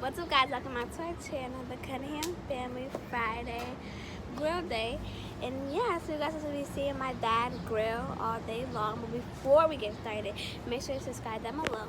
What's up, guys? Welcome back to our channel, the Cunningham Family Friday Grill Day. And yeah, so you guys will be seeing my dad grill all day long. But before we get started, make sure to subscribe down below.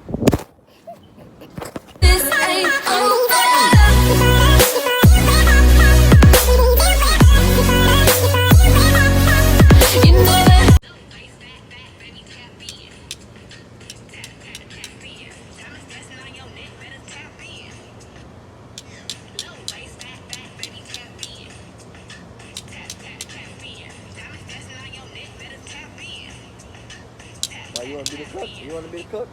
Why you want to be the cook? You want to be the cook?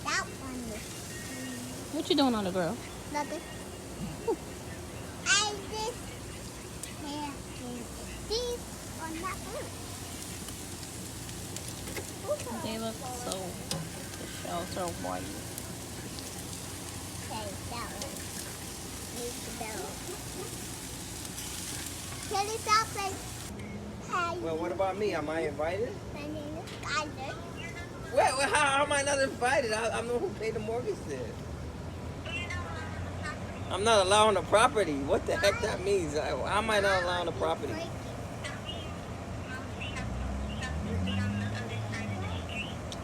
That one. What you doing on the grill? Nothing. I just have these on that one. They look so, the shell so white. Okay, that one. Needs to go. Can you stop like Well, what about me? Am I invited? my name is Skyler. Well, how am I not invited? I'm the one who paid the mortgage there. I'm not allowed on the property. What the heck that means? How am I not allowed on the property?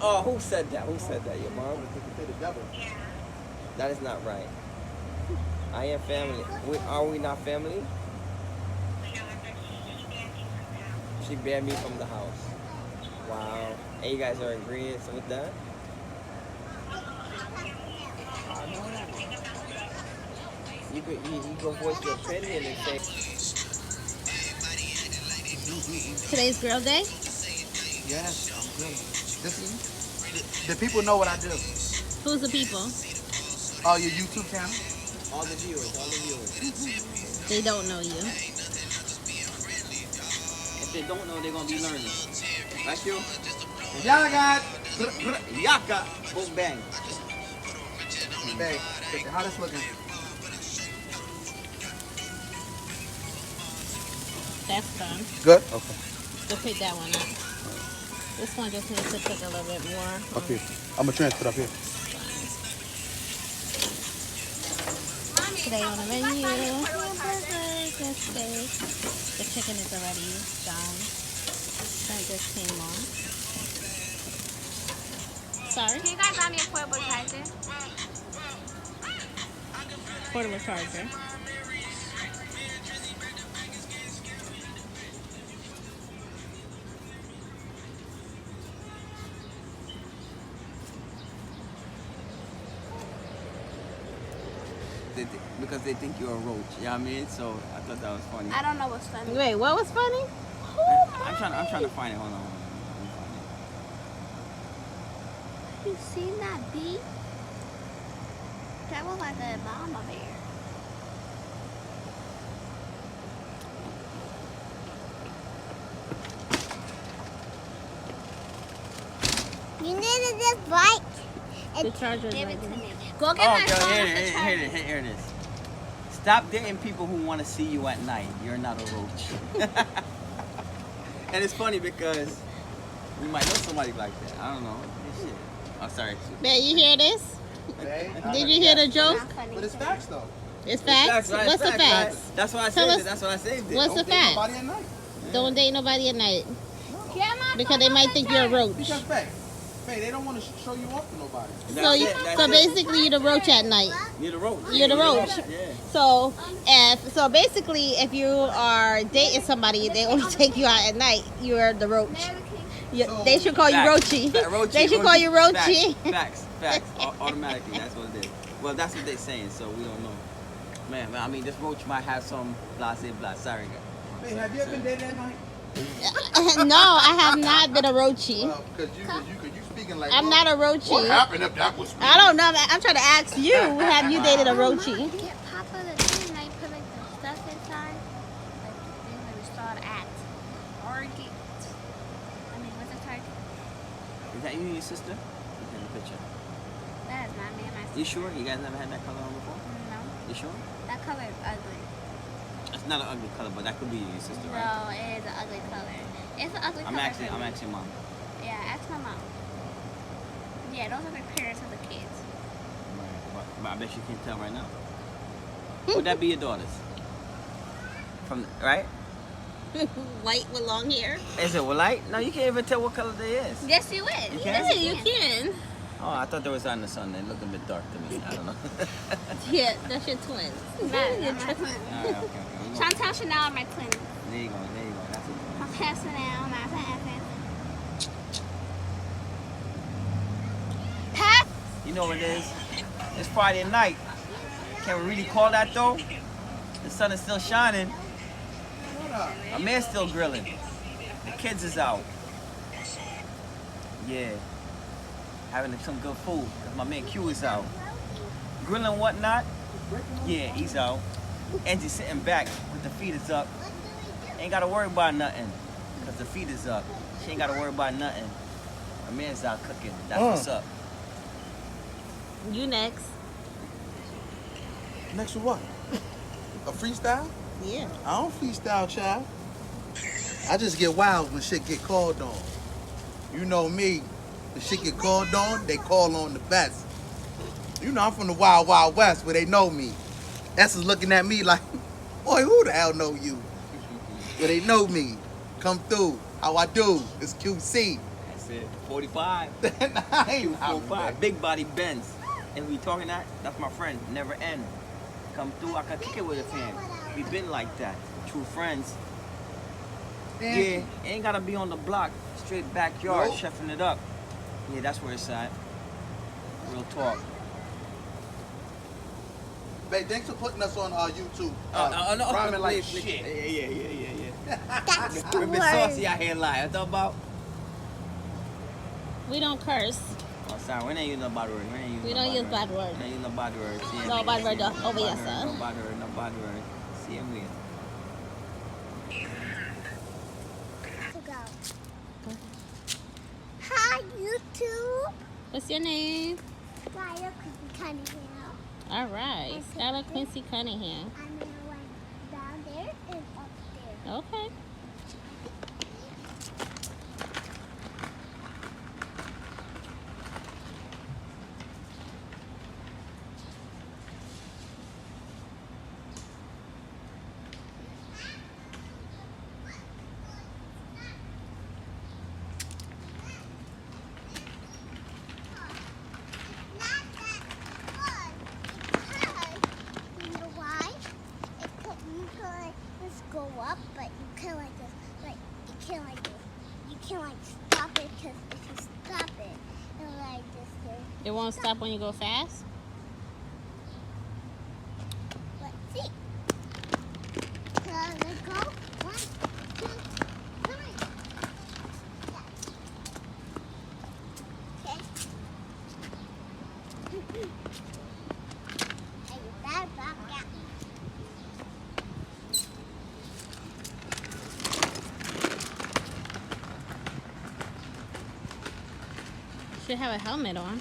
Oh, who said that? Who said that? Your mom? That is not right. I am family. Are we not family? She banned me from the house. Wow. And you guys are in agreement with that? You go voice your opinion and say. Today's grill day? Yes, I'm good. The people know what I do. Who's the people? Oh, your YouTube channel? All the viewers. They don't know you. If they don't know, they're going to be learning. Like you? Yaga! Yaka! Boom, bang. Hey, how this looking? That's done. Good? Okay. Go pick that one up. This one just needs to cook a little bit more. Up here. I'm going to transfer it up here. Today on the menu, hamburgers and steak. The chicken is already done. That just came on. Sorry? Can you guys buy me a portable charger? Portable charger. Because they think you're a roach. You know what I mean? So I thought that was funny. I don't know what's funny. Wait, what was funny? I'm trying to find it. Hold on. You seen that bee? That was like a mama bear. You need to just bite The charger is give right it to there. me. Go get my phone here with the charger. it is. Stop dating people who want to see you at night. You're not a roach. And it's funny because you might know somebody like that. I don't know. Shit. I'm sorry. Man, you hear this? Did you hear the joke? Not funny. But it's facts, though. It's facts? right? What's the Facts, right? facts? That's why I Tell saved us- it. That's why I saved it. What's the Don't date facts? nobody at night. Don't date nobody at night. Get my Because they might think you're a roach. Because, Faye, they don't want to show you off to nobody. So, so basically you're the roach at night. You're the roach. You're the roach. Yeah. So basically if you are dating somebody, they only take you out at night. You're the roach. They should call you Facts. Roachy. Roachy, They should call you Roachy. Facts. Automatically, that's what it is. Well, that's what they're saying, so we don't know. Man, I mean, this roach might have some blah. Sorry, guys. Hey, have you ever been dated at night? No, I have not been a Roachy. Well, because you speaking like... I'm well, not a Roachy. What happened if that was me? I don't know. I'm trying to ask you. Have you dated a Roachy? Get Papa the thing and I put like the stuff inside. Like the thing that we saw at Target. I mean, what's a Target? Is that you and your sister? Look at the picture. That is not me and my sister. You sure? You guys never had that color on before? No. You sure? That color is ugly. It's not an ugly color, but that could be your sister, right? No, it is an ugly color. It's an ugly I'm color. actually mom. Yeah, ask my mom. Yeah, those are the parents of the kids. Right. But I bet you can't tell right now. Would that be your daughters? From right? White with long hair. Is it light? No, you can't even tell what color they is. Yes, you is. You Yeah, can? you can. Oh, I thought they was out in the sun. They look a bit dark to me. I don't know. Yeah, that's your twins. Right, Your my twins. twin. Alright, okay. Chantal Chanel are my twins. There you go. That's it. My personnel, my husband. Pat. You know what it is? It's Friday night. Can we really call that though? The sun is still shining. A man's still grilling. The kids is out. Yeah. Having some good food. 'Cause my man Q is out. Grilling whatnot. Yeah, he's out. Angie's sitting back with the feet is up. Ain't gotta worry about nothing. Cause the feet is up. She ain't gotta worry about nothing. My man's out cooking. That's what's up. You next. Next to what? A freestyle? Yeah. I don't freestyle, child. I just get wild when shit get called on. You know me. When shit get called on, they call on the best. You know I'm from the Wild Wild West where they know me. S is looking at me like, boy, who the hell know you? Where they know me. Come through. How I do? It's QC. That's it. 45. I ain't 45. Big body Benz. And we talking that, that's my friend. Never end. Come through, I can kick it with a fan. We been like that. True friends. Yeah, ain't gotta be on the block. Straight backyard, Nope. chefing it up. Yeah, that's where it's at. Real talk. Babe, thanks for putting us on YouTube. No, Rhyming like please, shit. Yeah. That's the We're a bit saucy out here lying. What about? We don't curse. Oh, sorry, we ain't using no bad word. We don't use bad word. We ain't using no bad word. See, No bad word, no over bad here, word, sir. No bad word, no bad word. See him here. Hi, YouTube. What's your name? Skylar Cunningham. All right. Skylar Quincy Cunningham. I'm gonna run down there and up there. Okay. You know why? You can like just go up, but you can't like this. Like you can't like this. You can't like stop it because if you stop it, it'll like this. It won't stop when you go fast? Let's see. So let's go. 1, 2, 3. Okay. And you better back out. Should have a helmet on.